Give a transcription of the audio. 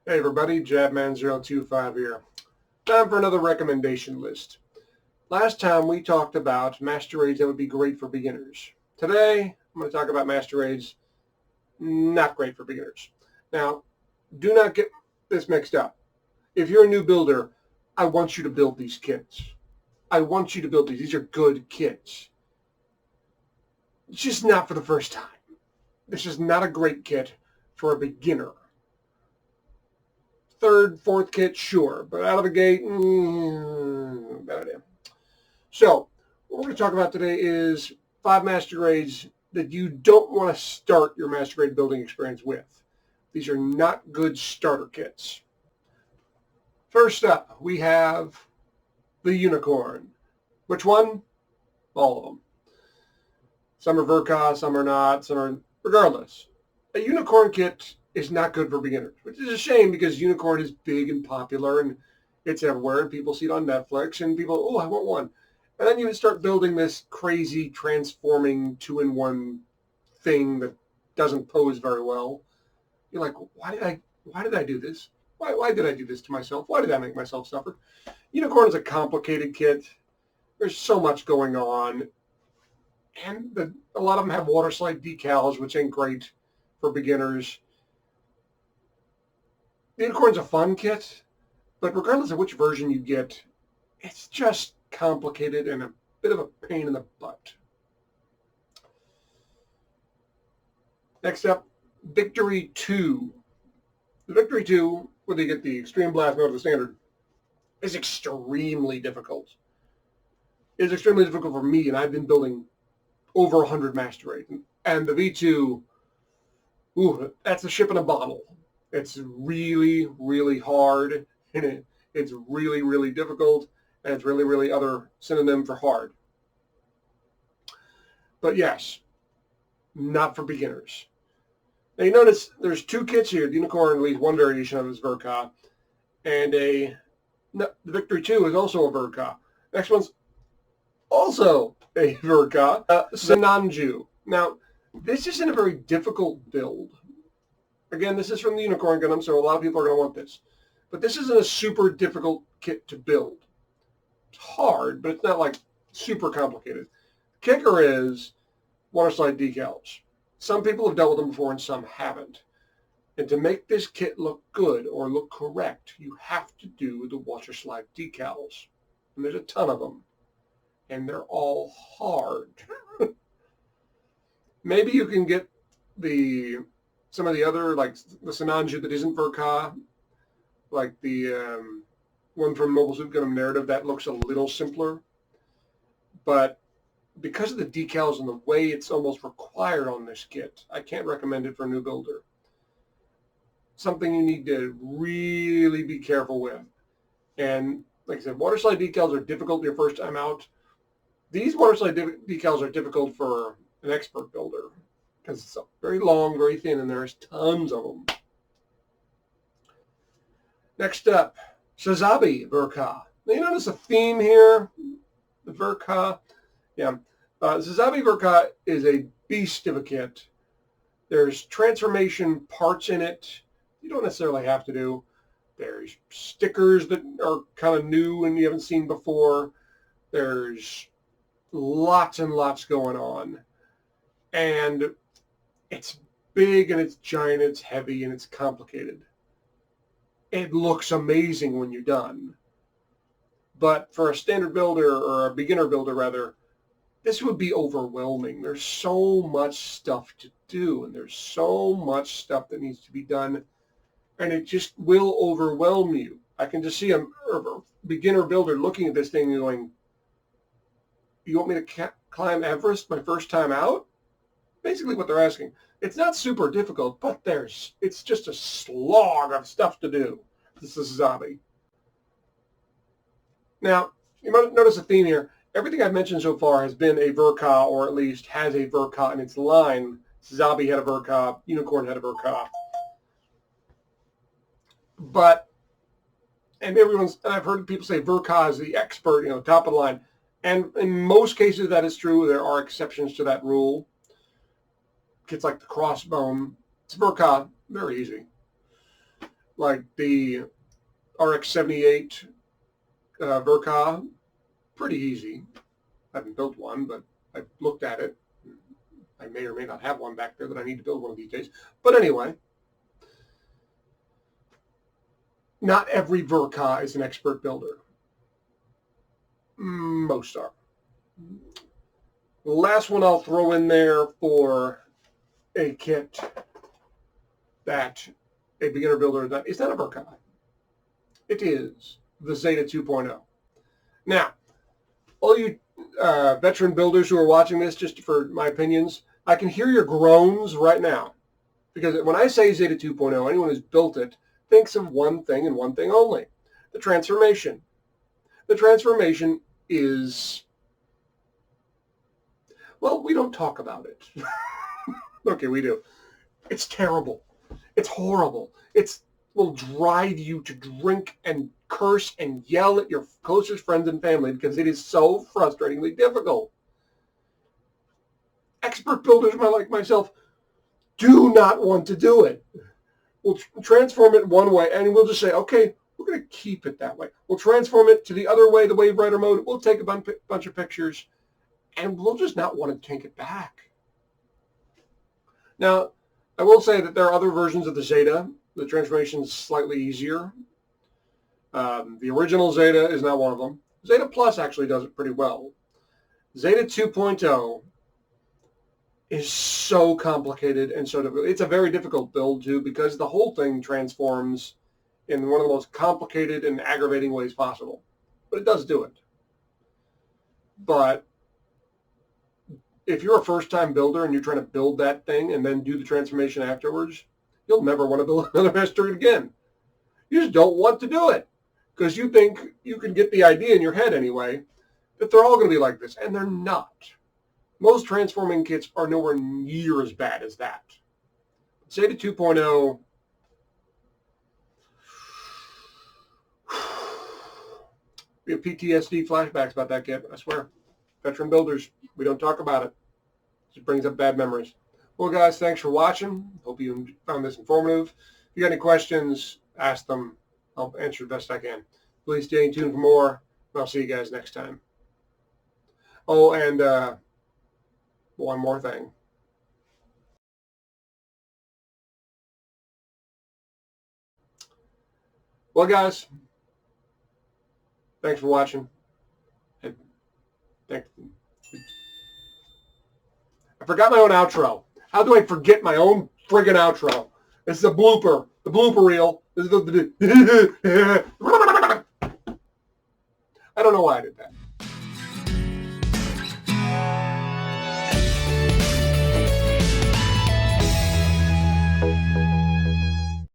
Hey everybody, Jabman025 here. Time for another recommendation list. Last time we talked about master raids that would be great for beginners. Today, I'm going to talk about master raids not great for beginners. Now, do not get this mixed up. If you're a new builder, I want you to build these kits. I want you to build these. These are good kits. It's just not for the first time. This is not a great kit for a beginner. Third, fourth kit, sure, but out of the gate, bad idea. So, what we're going to talk about today is 5 master grades that you don't want to start your master grade building experience with. These are not good starter kits. First up, we have the Unicorn. Which one? All of them. Some are Verka, some are not, some are... Regardless, a Unicorn kit is not good for beginners, which is a shame because Unicorn is big and popular and it's everywhere and people see it on Netflix and people, oh, I want one. And then you start building this crazy transforming 2-in-1 thing that doesn't pose very well. You're like, why did I do this? Why did I do this to myself? Why did I make myself suffer? Unicorn is a complicated kit. There's so much going on. And a lot of them have water slide decals, which ain't great for beginners. The Unicorn's a fun kit, but regardless of which version you get, it's just complicated and a bit of a pain in the butt. Next up, Victory 2. The Victory 2, whether you get the Extreme Blast mode or the Standard, is extremely difficult. It's extremely difficult for me, and I've been building over 100 master raids. And the V2, ooh, that's a ship in a bottle. It's really, really hard, and it's really, really difficult, and it's really, really other synonym for hard. But yes, not for beginners. Now you notice there's 2 kits here. The Unicorn, at least one variation of it is Verka, and the Victory 2 is also a Verka. Next one's also a Verka, Sananju. Now, this isn't a very difficult build. Again, this is from the Unicorn Gundam, so a lot of people are going to want this. But this isn't a super difficult kit to build. It's hard, but it's not like super complicated. Kicker is water slide decals. Some people have dealt with them before and some haven't. And to make this kit look good or look correct, you have to do the water slide decals. And there's a ton of them. And they're all hard. Maybe you can get some of the other, like the Sananju that isn't Verka, like the one from Mobile Suit Gundam Narrative, that looks a little simpler. But because of the decals and the way it's almost required on this kit, I can't recommend it for a new builder. Something you need to really be careful with. And like I said, water slide decals are difficult your first time out. These water slide decals are difficult for an expert builder because it's very long, very thin, and there's tons of them. Next up, Zazabi Burkha. Now you notice a theme here? The Verka. Yeah. Zazabi Burkha is a beast of a kit. There's transformation parts in it you don't necessarily have to do. There's stickers that are kind of new and you haven't seen before. There's lots and lots going on. And it's big and it's giant, it's heavy, and it's complicated. It looks amazing when you're done. But for a standard builder, or a beginner builder rather, this would be overwhelming. There's so much stuff to do, and there's so much stuff that needs to be done, and it just will overwhelm you. I can just see a beginner builder looking at this thing and going, you want me to climb Everest my first time out? Basically what they're asking. It's not super difficult, but it's just a slog of stuff to do. This is Zazabi. Now, you might notice a theme here. Everything I've mentioned so far has been a Verka, or at least has a Verka in its line. Zazabi had a Verka, Unicorn had a Verka. But, and I've heard people say Verka is the expert, top of the line. And in most cases that is true. There are exceptions to that rule. Kits like the Crossbone, it's Verka, very easy. like the RX-78 Verka, pretty easy. I haven't built one, but I've looked at it. I may or may not have one back there that I need to build one of these days. But anyway, not every Verka is an expert builder. Most are. The last one I'll throw in there for a kit that a beginner builder is not a Verka. It is the Zeta 2.0. Now, all you veteran builders who are watching this, just for my opinions, I can hear your groans right now. Because when I say Zeta 2.0, anyone who's built it thinks of one thing and one thing only, the transformation. The transformation is, well, we don't talk about it. Okay, we do. It's terrible. It's horrible. It will drive you to drink and curse and yell at your closest friends and family because it is so frustratingly difficult. Expert builders like myself do not want to do it. We'll transform it one way and we'll just say, okay, we're going to keep it that way. We'll transform it to the other way, the Wave Rider mode. We'll take a bunch of pictures and we'll just not want to take it back. Now, I will say that there are other versions of the Zeta. The transformation is slightly easier. The original Zeta is not one of them. Zeta Plus actually does it pretty well. Zeta 2.0 is so complicated and so difficult. It's a very difficult build too because the whole thing transforms in one of the most complicated and aggravating ways possible. But it does do it. But if you're a first-time builder and you're trying to build that thing and then do the transformation afterwards, you'll never want to build another master again. You just don't want to do it because you think you can get the idea in your head anyway that they're all going to be like this, and they're not. Most transforming kits are nowhere near as bad as that. Zeta 2.0, we have PTSD flashbacks about that kit, I swear. Veteran builders, we don't talk about it. It brings up bad memories. Well, guys, thanks for watching. Hope you found this informative. If you got any questions, ask them. I'll answer the best I can. Please stay tuned for more. I'll see you guys next time. Oh, and one more thing. Well, guys, thanks for watching. And I forgot my own outro. How do I forget my own friggin' outro? This is a blooper. The blooper reel. This is I don't know why I did that.